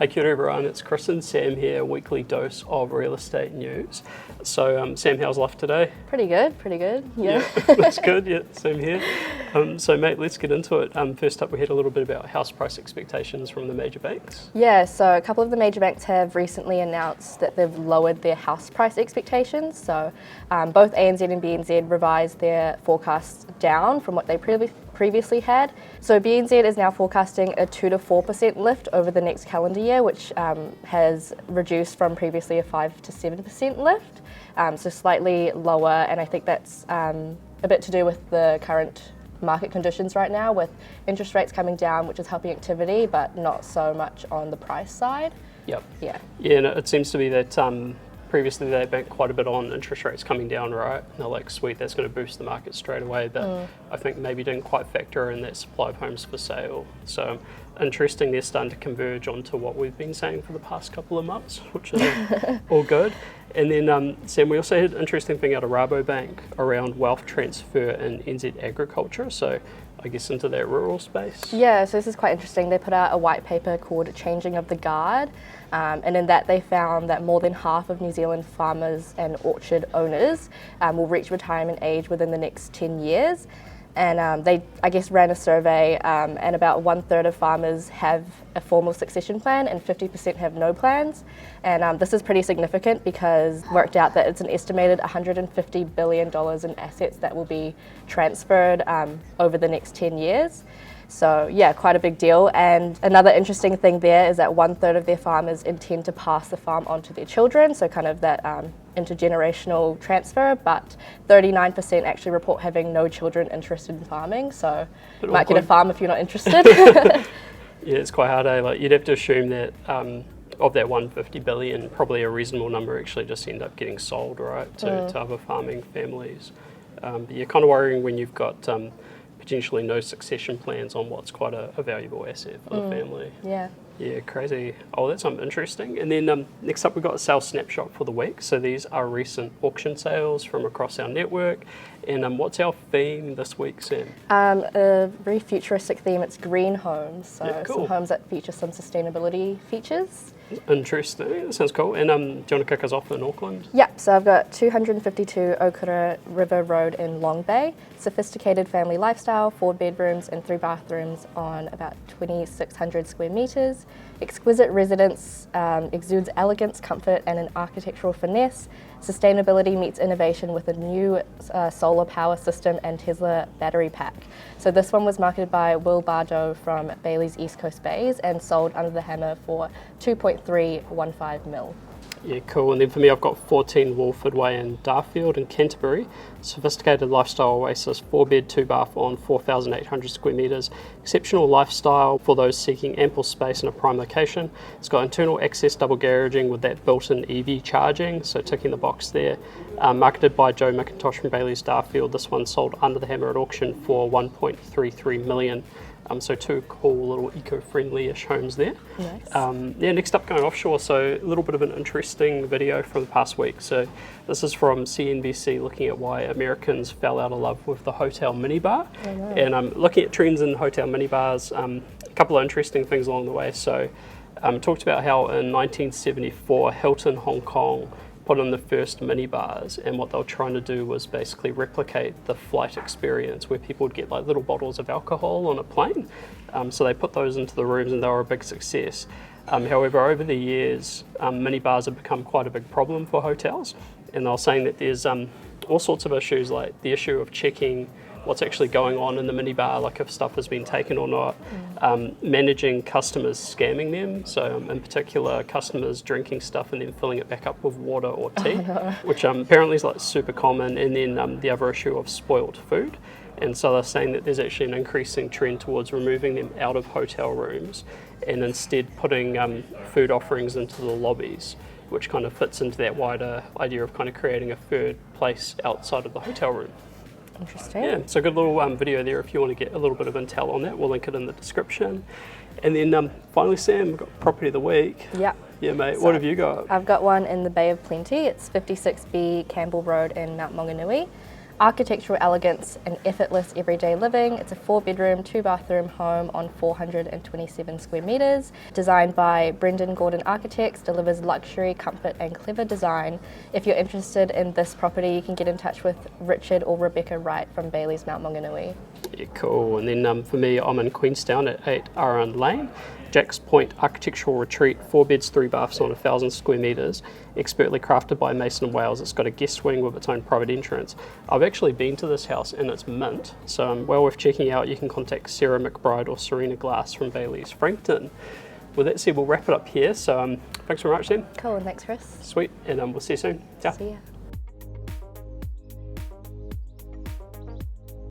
Hey, kia ora everyone, it's Chris and Sam here, weekly dose of real estate news. So Sam, how's life today? Pretty good, yeah. That's good, yeah, same here. So mate, let's get into it. First up, we had a little bit about house price expectations from the major banks. Yeah, so a couple of the major banks have recently announced that they've lowered their house price expectations. So both ANZ and BNZ revised their forecasts down from what they previously had. So BNZ is now forecasting a 2 to 4% lift over the next calendar year, which has reduced from previously a 5 to 7% lift. So slightly lower, and I think that's a bit to do with the current market conditions right now, with interest rates coming down, which is helping activity, but not so much on the price side. Yep. Yeah. Yeah, and it seems to be that previously they banked quite a bit on interest rates coming down, right? And they're like, sweet, that's going to boost the market straight away, but I think maybe didn't quite factor in that supply of homes for sale. So interesting, they're starting to converge onto what we've been saying for the past couple of months, which is all good. And then, Sam, we also had an interesting thing out of Rabobank around wealth transfer in NZ agriculture, so I guess into that rural space. Yeah, so this is quite interesting. They put out a white paper called Changing of the Guard, and in that they found that more than half of New Zealand farmers and orchard owners will reach retirement age within the next 10 years. And they, I guess, ran a survey, and about 1/3 of farmers have a formal succession plan and 50% have no plans. And this is pretty significant because it worked out that it's an estimated $150 billion in assets that will be transferred over the next 10 years. So yeah, quite a big deal. And another interesting thing there is that 1/3 of their farmers intend to pass the farm on to their children, so kind of that intergenerational transfer, but 39% actually report having no children interested in farming, so you might get a farm if you're not interested. Yeah, it's quite hard, eh? Like, you'd have to assume that of that 150 billion, probably a reasonable number actually just end up getting sold, right, to other farming families. But you're kind of worrying when you've got potentially no succession plans on what's quite a valuable asset for the family. Yeah. Yeah, crazy. Oh, that's interesting. And then next up, we've got a sales snapshot for the week. So these are recent auction sales from across our network. And what's our theme this week, Sam? A very futuristic theme. It's green homes. So Yeah, cool. some homes that feature some sustainability features. Interesting. That sounds cool. And do you want to kick us off in Auckland? Yep, so I've got 252 Okura River Road in Long Bay. Sophisticated family lifestyle, 4 bedrooms and 3 bathrooms on about 2,600 square metres. Exquisite residence, exudes elegance, comfort and an architectural finesse. Sustainability meets innovation with a new solar power system and Tesla battery pack. So this one was marketed by Will Bardo from Bayleys East Coast Bays and sold under the hammer for 2.315 mil. Yeah, cool. And then for me, I've got 14 Walford Way in Darfield in Canterbury. Sophisticated lifestyle oasis, 4-bed, 2-bath on 4,800 square metres. Exceptional lifestyle for those seeking ample space in a prime location. It's got internal access double garaging with that built-in EV charging, so ticking the box there. Marketed by Joe McIntosh from Bayleys Darfield. This one sold under the hammer at auction for 1.33 million. So 2 cool little eco-friendly-ish homes there. Nice. Yeah, next up, going offshore, so a little bit of an interesting video from the past week. So this is from CNBC looking at why Americans fell out of love with the hotel minibar. Oh, wow. And I'm looking at trends in hotel minibars, a couple of interesting things along the way. So talked about how in 1974, Hilton Hong Kong put in the first minibars, and what they were trying to do was basically replicate the flight experience where people would get like little bottles of alcohol on a plane. So they put those into the rooms and they were a big success. However, over the years, minibars have become quite a big problem for hotels, and they were saying that there's all sorts of issues, like the issue of checking what's actually going on in the minibar, like if stuff has been taken or not, managing customers scamming them, so in particular customers drinking stuff and then filling it back up with water or tea, which apparently is like super common, and then the other issue of spoilt food. And so they're saying that there's actually an increasing trend towards removing them out of hotel rooms and instead putting food offerings into the lobbies, which kind of fits into that wider idea of kind of creating a third place outside of the hotel room. Interesting. Yeah, so good little video there if you want to get a little bit of intel on that. We'll link it in the description. And then finally, Sam, we've got property of the week. Yep. Yeah, mate, So what have you got? I've got one in the Bay of Plenty. It's 56B Campbell Road in Mount Maunganui. architectural elegance and effortless everyday living. It's a 4-bedroom, 2-bathroom home on 427 square metres. Designed by Brendan Gordon Architects, delivers luxury, comfort and clever design. If you're interested in this property, you can get in touch with Richard or Rebecca Wright from Bayleys, Mount Maunganui. Yeah, cool. And then for me, I'm in Queenstown at 8 Arran Lane. Jack's Point Architectural Retreat, 4 beds, 3 baths on 1,000 square metres, expertly crafted by Mason & Wales. It's got a guest wing with its own private entrance. I've actually been to this house and it's mint, so well worth checking out. You can contact Sarah McBride or Serena Glass from Bayleys Frankton. With that said, we'll wrap it up here, so thanks very much then. Cool, and thanks Chris. Sweet, and we'll see you soon. Ciao. See ya.